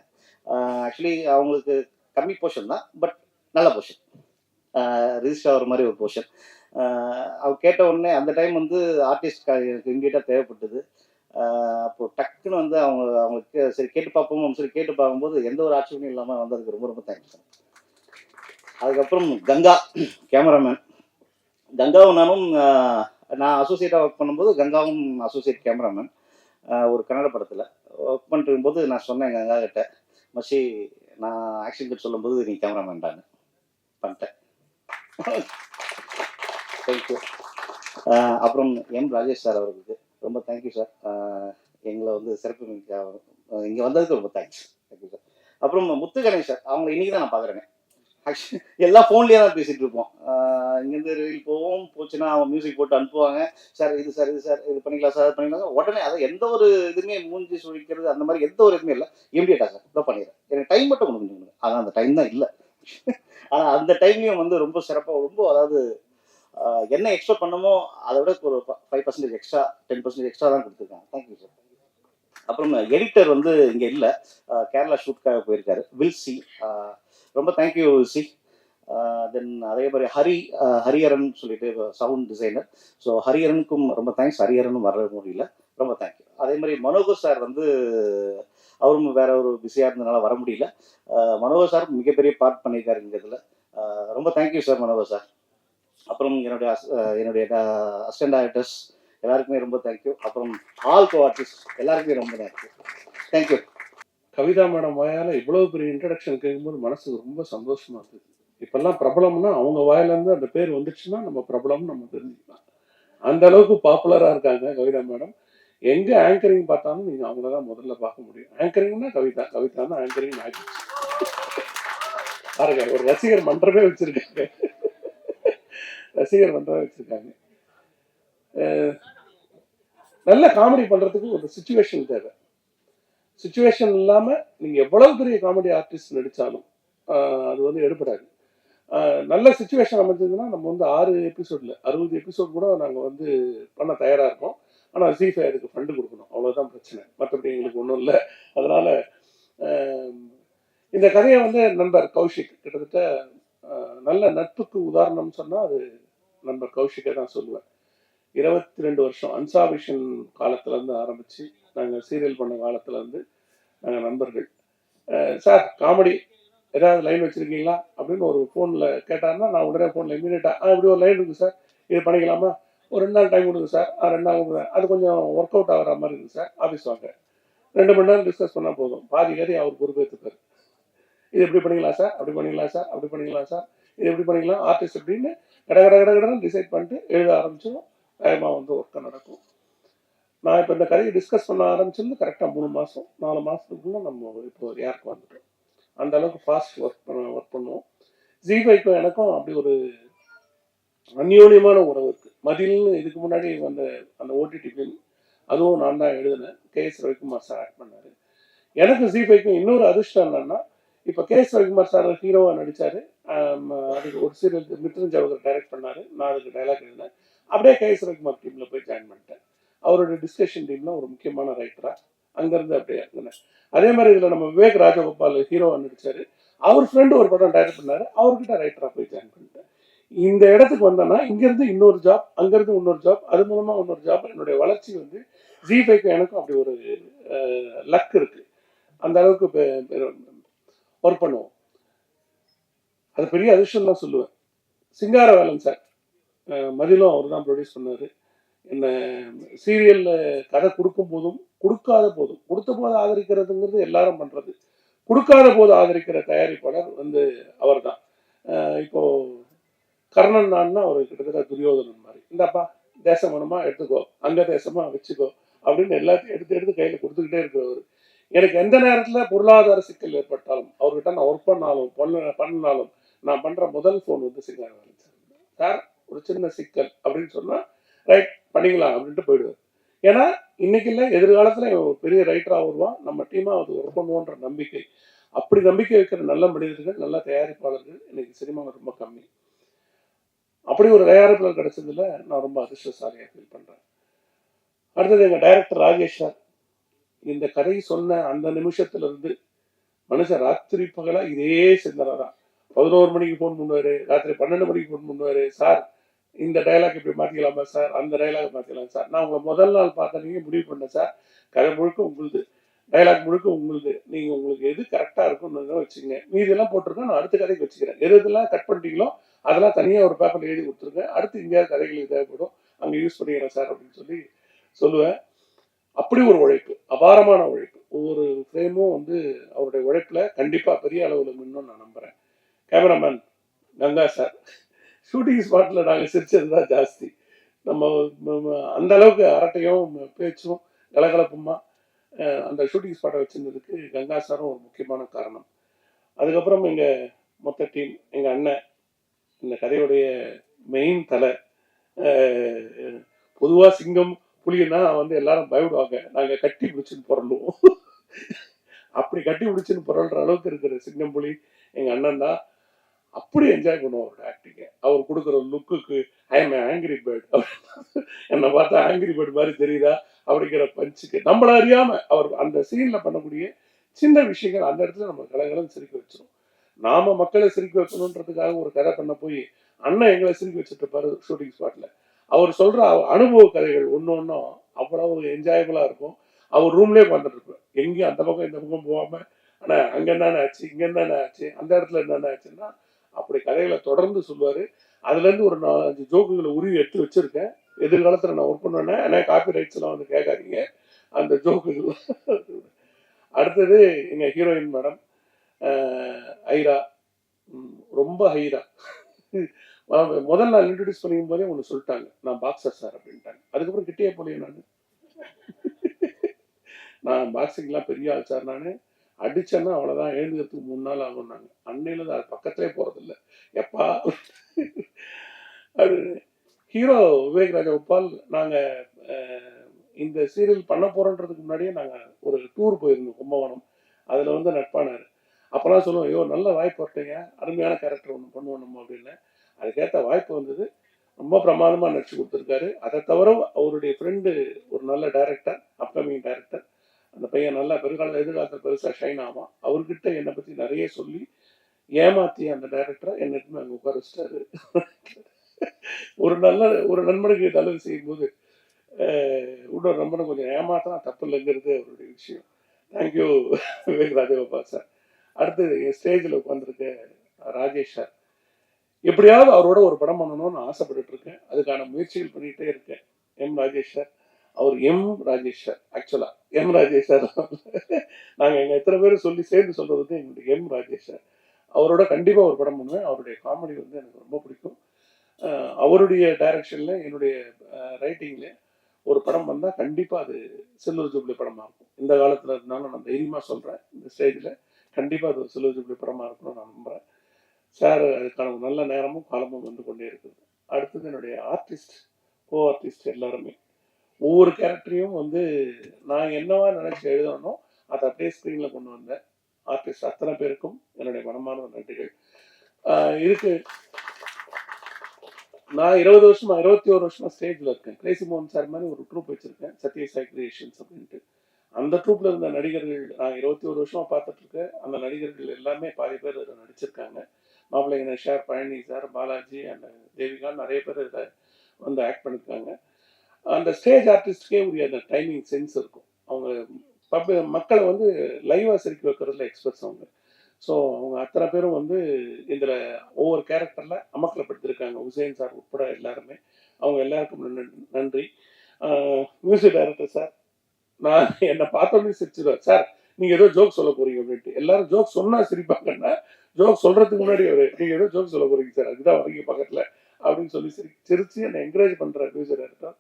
ஆக்சுவலி அவங்களுக்கு கம்மி போர்ஷன் தான், பட் நல்ல போர்ஷன், ரிஜிஸ்டர் ஆகிற மாதிரி ஒரு போர்ஷன். அவர் கேட்ட உடனே அந்த டைம் வந்து ஆர்டிஸ்ட் எனக்கு இமீடியட்டாக தேவைப்பட்டது. அப்போ டக்குன்னு வந்து அவங்களுக்கு சரி கேட்டு பார்ப்போம், சரி கேட்டு பார்க்கும்போது எந்த ஒரு ஆட்சேபனையும் இல்லாமல் வந்ததுக்கு ரொம்ப ரொம்ப தேங்க்ஸ். அதுக்கப்புறம் கங்கா கேமராமேன். கங்காவும் நானும் நான் அசோசியேட்டாக ஒர்க் பண்ணும்போது கங்காவும் அசோசியேட் கேமராமேன் ஒரு கன்னட படத்தில் ஒர்க் பண்ணிட்டு இருக்கும்போது நான் சொன்னேன் கங்கா கிட்ட, மச்சி நான் ஆக்ஷன் கட் சொல்லும்போது நீ கேமராமேன்டான்னு பண்ணிட்டேன். தேங்க்யூ. அப்புறம் எம் ராஜேஷ் சார் அவர்களுக்கு ரொம்ப தேங்க்யூ சார். எங்களை வந்து சிறப்பு இங்கே வந்ததுக்கு ரொம்ப தேங்க்ஸ். Thank you sir. அப்புறம் முத்து கணேஷ் சார், அவங்களை இன்னைக்கு தான் நான் பார்க்குறேன். ஆக்சுவலி எல்லாம் ஃபோன்லேயே தான் பேசிகிட்டு இருப்போம். இங்கேருந்து ரீல் போவோம், போச்சுன்னா அவங்க மியூசிக் போட்டு அனுப்புவாங்க. சார் இது சார் இது சார் இது பண்ணிக்கலாம் சார், இது பண்ணிக்கலாம். உடனே அதை எந்த ஒரு இதுவுமே மூஞ்சி சுழிக்கிறது அந்த மாதிரி எந்த ஒரு இதுவுமே இல்லை. இமீடியட்டாக சார் இதை பண்ணிடுறேன், எனக்கு டைம் மட்டும் கொடுங்க. ஆனால் அந்த டைம் தான் இல்லை. ஆனால் அந்த டைம்லையும் வந்து ரொம்ப சிறப்பாக, ரொம்ப அதாவது என்ன எக்ஸ்பெக்ட் பண்ணமோ அதை விட ஒரு 5% எக்ஸ்ட்ரா 10% எக்ஸ்ட்ரா தான் கொடுத்துருக்காங்க. Thank you sir. அப்புறம் எடிட்டர் வந்து இங்கே இல்லை, கேரளா ஷூட்காக போயிருக்காரு, வில் சி. ரொம்ப தேங்க்யூ சி. தென் அதே மாதிரி ஹரிஹரன் சொல்லிட்டு சவுண்ட் டிசைனர். ஸோ ஹரிஹரனுக்கும் ரொம்ப தேங்க்ஸ். ஹரிஹரனும் வர முடியல, ரொம்ப தேங்க்யூ. அதே மாதிரி மனோகர் சார் வந்து அவரும் வேற ஒரு பிஸியாக இருந்ததுனால வர முடியல. மனோகர் சார் மிகப்பெரிய பார்ட் பண்ணியிருக்காரு இங்கே இதில். ரொம்ப தேங்க்யூ சார் மனோகர் சார். அப்புறம் என்னுடைய அசிஸ்டன்ட் டைரக்டர்ஸ் எல்லாருக்குமே ரொம்ப தேங்க்யூ. அப்புறம் ஆல் கோ ஆர்டிஸ்ட் எல்லாருக்குமே ரொம்ப தேங்க்யூ. தேங்க்யூ. கவிதா மேடம் வாயால் இவ்வளோ பெரிய இன்ட்ரடக்ஷன் கேட்கும்போது மனசுக்கு ரொம்ப சந்தோஷமா இருந்தது. இப்பெல்லாம் பிரபலம்னா அவங்க வாயிலேருந்து அந்த பேர் வந்துச்சுன்னா நம்ம பிரபலம் நம்ம தெரிஞ்சுக்கலாம். அந்த அளவுக்கு பாப்புலராக இருக்காங்க கவிதா மேடம். எங்கே ஆங்கரிங் பார்த்தாலும் நீங்கள் அவங்கள தான் முதல்ல பார்க்க முடியும். ஆங்கரிங்னா கவிதா, கவிதானா ஆங்கரிங் ஆகிடுச்சு பாருங்க. ஒரு ரசிகர் மன்றமே வச்சிருக்காங்க, ரசிகர் மன்றமே வச்சிருக்காங்க. நல்ல காமெடி பண்ணுறதுக்கு ஒரு சுச்சுவேஷன் தேவை. சுச்சுவேஷன் இல்லாமல் நீங்கள் எவ்வளவு பெரிய காமெடி ஆர்டிஸ்ட் நடித்தாலும் அது வந்து எடுபடாது. நல்ல சுச்சுவேஷன் அமைஞ்சதுன்னா நம்ம வந்து 6 எபிசோடில் 60 எபிசோட் கூட நாங்கள் வந்து பண்ண தயாராக இருக்கோம். ஆனால் ஜீஃபை அதுக்கு ஃபண்டு கொடுக்கணும், அவ்வளோதான் பிரச்சனை. மற்றபடி எங்களுக்கு ஒன்றும் இல்லை. அதனால் இந்த கதையை வந்து நண்பர் கௌஷிக் கிட்டத்தட்ட நல்ல நட்புக்கு உதாரணம் சொன்னால் அது நண்பர் கௌஷிக்கை தான் சொல்லுவேன். 22 வருஷம் அன்சாவிஷன் காலத்துலேருந்து ஆரம்பித்து நாங்கள் சீரியல் பண்ண காலத்துலேருந்து நாங்கள் நண்பர்கள். சார் காமெடி ஏதாவது லைன் வச்சுருக்கீங்களா அப்படின்னு ஒரு ஃபோனில் கேட்டாருன்னா நான் உடனே ஃபோனில் இமீடியட்டாக இப்படி ஒரு லைன் இருக்குது சார், இது பண்ணிக்கலாமா, ஒரு 2 நாள் டைம் கொடுங்க சார். 2 நாள் கொடுங்க, அது கொஞ்சம் ஒர்க் அவுட் ஆகிற மாதிரி இருக்குது சார், ஆஃபீஸ் வாங்க, 2 மணி நேரம் டிஸ்கஸ் பண்ணால் போதும், பாதி கறி அவர் பொறுப்பேற்றுப்பார். இது எப்படி பண்ணிக்கலாம் சார், அப்படி பண்ணிக்கலாம் சார், அப்படி பண்ணிக்கலாம் சார், இது எப்படி பண்ணிக்கலாம் ஆர்டிஸ்ட் அப்படின்னு கடகடன்னு டிசைட் பண்ணிட்டு எழுத ஆரம்பிச்சோம். டைமாக வந்து ஒர்க்காக நடக்கும். நான் இப்போ இந்த கதையை டிஸ்கஸ் பண்ண ஆரம்பிச்சிருந்து கரெக்டாக 3 மாதம் 4 மாதத்துக்குள்ளே நம்ம இப்போ யாருக்கு வந்துட்டோம். அந்த அளவுக்கு ஃபாஸ்ட் ஒர்க் பண்ணுவோம். ஜீஃபைக்கும் எனக்கும் அப்படி ஒரு அந்யோன்யமான உறவு இருக்குது. மதில்னு இதுக்கு முன்னாடி வந்த அந்த ஓடிடி ஃபிலிம், அதுவும் நான் தான் எழுதினேன். கேஎஸ் ரவிக்குமார் சார் ஆக்ட் பண்ணார். எனக்கு ஜீஃபைக்கும் இன்னொரு அதிர்ஷ்டம் என்னன்னா, இப்போ கேஎஸ் ரவிக்குமார் சார் ஹீரோவாக நடித்தார். அதுக்கு ஒரு சீரியல் மித்ரன் ஜவஹர் டைரக்ட் பண்ணார், நான் அதுக்கு டைலாக் எழுதினேன். அப்படியே கேஎஸ் ரவிக்குமார் டீமில் போய் ஜாயின் பண்ணிட்டேன். அவரோட டிஸ்கஷன் டீமில் ஒரு முக்கியமான ரைட்டராக அங்கேருந்து அப்படியே இருந்தேன். அதே மாதிரி இதில் நம்ம விவேக் ராஜகோபால் ஹீரோவாக நடித்தார். அவர் ஃப்ரெண்டு ஒரு படம் டைரக்ட் பண்ணார், அவர்கிட்ட ரைட்டராக போய் ஜாயின் பண்ணிட்டேன். இந்த இடத்துக்கு வந்தேன்னா இங்கேருந்து இன்னொரு ஜாப், அங்கேருந்து இன்னொரு ஜாப், அது மூலமாக இன்னொரு ஜாப். என்னுடைய வளர்ச்சி வந்து ஜீஃபைக்கும் எனக்கும் அப்படி ஒரு லக் இருக்குது. அந்த அளவுக்கு ஒர்க் பண்ணுவோம். அது பெரிய அதிர்ஷ்டம் தான் சொல்லுவேன். சிங்காரவேலன் சார் மதிலும் அவர் தான் ப்ரொடியூஸ் பண்ணார். என்ன சீரியலில் கதை கொடுக்கும் போதும் கொடுக்காத போதும், கொடுத்த போது ஆதரிக்கிறதுங்கிறது எல்லாரும் பண்ணுறது, கொடுக்காத போது ஆதரிக்கிற தயாரிப்பாளர் வந்து அவர் தான். இப்போது கர்ணன் நான்னா அவர் கிட்டத்தட்ட துரியோதனன் மாதிரி, இந்தாப்பா தேசம் வேணுமா எடுத்துக்கோ, அங்கே தேசமா வச்சுக்கோ அப்படின்னு எல்லாத்தையும் எடுத்து எடுத்து கையில் கொடுத்துக்கிட்டே இருக்கிறவர். எனக்கு எந்த நேரத்தில் பொருளாதார சிக்கல் ஏற்பட்டாலும் அவர்கிட்ட நான் ஒர்க் பண்ணினாலும் நான் பண்ணுற முதல் ஃபோன் வந்து சிங்காரவேலன் சார். சார் ஒரு சின்ன சிக்கல் அப்படின்னு சொன்னால் ரைட் பண்ணிக்கலாம் அப்படின்ட்டு போயிடுவார். ஏன்னா இன்னைக்கு இல்லை, எதிர்காலத்தில் பெரிய ரைட்டராக வருவான், நம்ம டீமாக அது ஒர்க் பண்ணுவோன்ற நம்பிக்கை. அப்படி நம்பிக்கை வைக்கிற நல்ல மனிதர்கள், நல்ல தயாரிப்பாளர்கள் இன்னைக்கு சினிமாவில் ரொம்ப கம்மி. அப்படி ஒரு தயாரிப்பாளர் கிடைச்சதுல நான் ரொம்ப அதிர்ஷ்டசாலியாக ஃபீல் பண்ணுறேன். அடுத்தது எங்கள் டைரக்டர் ராஜேஷ் சார். இந்த கதை சொன்ன அந்த நிமிஷத்துல இருந்து மனுஷன் ராத்திரி பகலா இதே சிந்தனை தான். 11 மணிக்கு ஃபோன் பண்ணுவாரு, ராத்திரி 12 மணிக்கு ஃபோன் பண்ணுவாரு. சார் இந்த டைலாக் இப்படி மாற்றிக்கலாமா சார், அந்த டைலாக் மாற்றிக்கலாம் சார். நான் உங்களை முதல் நாள் பார்த்தீங்க முடிவு பண்ணேன் சார், கதை முழுக்க உங்களுது, டைலாக் முழுக்க உங்களுது, நீங்கள் உங்களுக்கு எது கரெக்டாக இருக்கும்னு வச்சுங்க, மீதெல்லாம் போட்டிருக்கேன், நான் அடுத்த கதைக்கு வச்சுக்கிறேன். எது எதெல்லாம் கட் பண்ணிட்டீங்களோ அதெல்லாம் தனியாக ஒரு பேப்பரில் எழுதி கொடுத்துருங்க, அடுத்து எங்கேயாவது கதைகளுக்கு தேவைப்படும் அங்கே யூஸ் பண்ணிக்கிறேன் சார் அப்படின்னு சொல்லி சொல்லுவேன். அப்படி ஒரு உழைப்பு, அபாரமான உழைப்பு. ஒவ்வொரு ஃப்ரேமும் வந்து அவருடைய உழைப்பில் கண்டிப்பாக பெரிய அளவில் மின்னும் நான் நம்புகிறேன். கேமராமேன் கங்கா சார், ஷூட்டிங் ஸ்பாட்டில் நாங்கள் சிரிச்சது தான் ஜாஸ்தி. நம்ம அந்த அளவுக்கு அரட்டையும் பேச்சும் கலகலப்புமா அந்த ஷூட்டிங் ஸ்பாட்டை வச்சுருந்ததுக்கு கங்கா சாரும் ஒரு முக்கியமான காரணம். அதுக்கப்புறம் எங்கள் மொத்த டீம், எங்கள் அண்ணன், இந்த கதையுடைய மெயின் தலை. பொதுவாக சிங்கம் புலின்னா வந்து எல்லாரும் பயப்படுவாங்க, நாங்கள் கட்டி பிடிச்சின்னு புரளுவோம். அப்படி கட்டி பிடிச்சின்னு புரள்ற அளவுக்கு இருக்கிற சிங்கம் புலி எங்கள் அண்ணன் தான். அப்படி என்ஜாய் பண்ணுவோம் அவரோட ஆக்டிங்கை. அவர் கொடுக்குற லுக்குக்கு ஐ எம் ஆங்கிரி பேர்ட், என்னை பார்த்தா ஆங்கிரி பேர்ட் மாதிரி தெரியுதா அப்படிங்கிற பஞ்சுக்கு நம்மள அறியாம அவர் அந்த சீன்ல பண்ணக்கூடிய சின்ன விஷயங்கள் அந்த இடத்துல நம்ம கலகலம் சிரிக்க வச்சிடும். நாம மக்களை சிரிக்க வைக்கணுன்றதுக்காக ஒரு கதை பண்ண போய் அண்ணன் எங்களை சிரிக்க வச்சுட்டு இருப்பாரு ஷூட்டிங் ஸ்பாட்ல. அவர் சொல்ற அனுபவ கதைகள் ஒன்று ஒன்றும் அவ்வளவு என்ஜாயபிளா இருக்கும். அவர் ரூம்லேயே உட்காந்துட்டு இருப்பேன், எங்கேயும் அந்த பக்கம் இந்த பக்கம் போகாம, ஆனா அங்க என்னென்ன ஆச்சு, இங்க என்னென்ன ஆச்சு, அந்த இடத்துல என்னென்ன ஆச்சுன்னா அப்படி கதைகளை தொடர்ந்து சொல்லுவாரு. அதுல இருந்து ஒரு 4-5 ஜோக்குகளை உருவி எடுத்து வச்சிருக்கேன். எதிர்காலத்துல நான் ஒர்க் பண்ணுவேன், ஆனால் காப்பி ரைட்ஸ் எல்லாம் வந்து கேட்காதீங்க அந்த ஜோக்குகள். அடுத்தது எங்க ஹீரோயின் மேடம் ஐரா, ரொம்ப ஹைரா. முதல் நாள் இன்ட்ரடியூஸ் பண்ணிக்கும் போதே ஒன்று சொல்லிட்டாங்க, நான் பாக்ஸர் சார் அப்படின்ட்டாங்க. அதுக்கப்புறம் கிட்டே போலியே நான் பாக்ஸிங்லாம் பெரிய ஆள் சார், நான் அடிச்சேன்னா அவ்வளோதான், எழுந்துக்கிறதுக்கு 3 நாள் ஆகும்னாங்க. அன்னையில தான் அது பக்கத்திலே போகிறதில்ல எப்பா. அது ஹீரோ விவேக் ராஜகோபால். நாங்கள் இந்த சீரியல் பண்ண போகிறோன்றதுக்கு முன்னாடியே நாங்கள் ஒரு டூர் போயிருந்தோம் கும்பகோணம். அதில் வந்து நட்பானார். அப்போலாம் சொல்லுவோம், ஐயோ நல்ல வாய்ப்பு வரட்டீங்க, அருமையான கேரக்டர் ஒன்று பண்ணுவோம் நம்ம அப்படின்னு. அதுக்கேற்ற வாய்ப்பு வந்தது, ரொம்ப பிரமாதமாக நடிச்சு கொடுத்துருக்காரு. அதை தவிர அவருடைய ஃப்ரெண்டு ஒரு நல்ல டைரக்டர், அப்கமிங் டைரக்டர், அந்த பையன் நல்லா எதிர்காலத்தில் பெருசாக ஷைன் ஆகும். அவர்கிட்ட என்னை பற்றி நிறைய சொல்லி ஏமாற்றி அந்த டைரக்டரை என்னைக்குமே அங்கே உட்கார வச்சிட்டாரு. ஒரு நண்பனுக்கு நல்லது செய்யும்போது இன்னொரு நண்பனை கொஞ்சம் ஏமாத்தினா தப்பு இல்லைங்கிறது அவருடைய விஷயம். Thank you Vivek Rajagopal sir. அடுத்து என் ஸ்டேஜில் உட்காந்துருக்க ராஜேஷ் சார். எப்படியாவது அவரோட ஒரு படம் பண்ணணும்னு ஆசைப்பட்டுட்டு இருக்கேன், அதுக்கான முயற்சிகள் பண்ணிகிட்டே இருக்கேன். எம் ராஜேஷ் சார், அவர் எம் ராஜேஷ் சார், ஆக்சுவலா எம் ராஜேஷ் சார். நாங்கள் எங்கள் எத்தனை பேர் சொல்லி சேர்ந்து சொல்றது வந்து எங்களுடைய எம் ராஜேஷ் சார். அவரோட கண்டிப்பாக ஒரு படம் பண்ணுவேன். அவருடைய காமெடி வந்து எனக்கு ரொம்ப பிடிக்கும். அவருடைய டைரக்ஷன்ல என்னுடைய ரைட்டிங்ல ஒரு படம் வந்தால் கண்டிப்பாக அது சில்வர் ஜூப்ளி படமாக இருக்கும். இந்த காலத்தில் இருந்தாலும் நான் தைரியமாக சொல்கிறேன், இந்த ஸ்டேஜில் கண்டிப்பாக அது ஒரு சில்வர் ஜூப்ளி படமாக இருக்கணும்னு நான் நம்புகிறேன். சார் அதுக்கான ஒரு நல்ல நேரமும் காலமும் வந்து கொண்டே இருக்குது. அடுத்தது என்னுடைய ஆர்டிஸ்ட், கோ ஆர்டிஸ்ட் எல்லாருமே ஒவ்வொரு கேரக்டரையும் வந்து நான் என்னவா நினச்சி எழுதணும் அதை அப்படியே ஸ்க்ரீனில் கொண்டு வந்தேன். ஆர்டிஸ்ட் அத்தனை பேருக்கும் என்னுடைய மனமான நன்றிகள். இதுக்கு நான் 21 வருஷமா ஸ்டேஜில் இருக்கேன். கிரேசி மோகன் சார் மாதிரி ஒரு ட்ரூப் வச்சுருக்கேன், சத்யசாய் கிரியேஷன்ஸ் அப்படின்ட்டு. அந்த ட்ரூப்பில் இருந்த நடிகர்கள் நான் 21 வருஷமாக பார்த்துட்டு இருக்கேன். அந்த நடிகர்கள் எல்லாமே பாதி பேர் இதில் நடிச்சிருக்காங்க. மாப்பிள்ளை கணேஷார், பழனி சார், பாலாஜி அண்ட் தேவிகா, நிறைய பேர் இதில் வந்து ஆக்ட் பண்ணியிருக்காங்க. அந்த ஸ்டேஜ் ஆர்டிஸ்ட்கே உரிய அந்த டைமிங் சென்ஸ் இருக்கும். அவங்க மக்களை வந்து லைவாக சிரிக்க வைக்கிறதுல எக்ஸ்பர்ட்ஸ் அவங்க. ஸோ அவங்க அத்தனை பேரும் வந்து இதில் ஒவ்வொரு கேரக்டரில் அமக்கலப்படுத்திருக்காங்க, உசேன் சார் உட்பட எல்லாருமே. அவங்க எல்லாருக்கும் நன்றி. மியூசிக் டைரக்டர் சார், நான் என்னை பார்த்தோன்னே சிரிச்சிடுவேன், சார் நீங்கள் ஏதோ ஜோக் சொல்ல போறீங்க அப்படின்ட்டு. எல்லாரும் ஜோக் சொன்னால் சிரிப்பாங்கன்னா, ஜோக் சொல்கிறதுக்கு முன்னாடி நீங்கள் ஏதோ ஜோக் சொல்ல போறீங்க சார், அதுதான் வரீங்க பக்கத்தில் அப்படின்னு சொல்லி சிரித்து என்னை என்கரேஜ் பண்ணுற மியூசிக் டைரக்டர்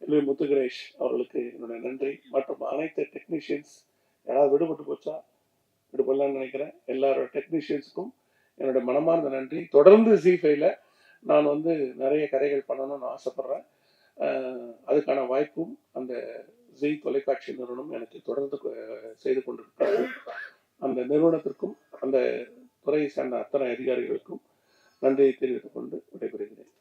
எல்வி முத்து கணேஷ் அவர்களுக்கு என்னுடைய நன்றி. மற்றும் அனைத்து டெக்னீஷியன்ஸ், யாராவது விடுபட்டு போச்சா, விடுபடலான்னு நினைக்கிறேன், எல்லாரோட டெக்னீஷியன்ஸுக்கும் என்னுடைய மனமார்ந்த நன்றி. தொடர்ந்து ஜீ5ல நான் வந்து நிறைய கதைகள் பண்ணணும்னு ஆசைப்பட்றேன். அதுக்கான வாய்ப்பும் அந்த ஜெய் தொலைக்காட்சி நிறுவனம் எனக்கு தொடர்ந்து செய்து கொண்டிருக்கிறது. அந்த நிறுவனத்திற்கும் அந்த துறையை சார்ந்த அத்தனை அதிகாரிகளுக்கும் நன்றியை தெரிவித்துக் கொண்டு விடைபெறுகிறேன்.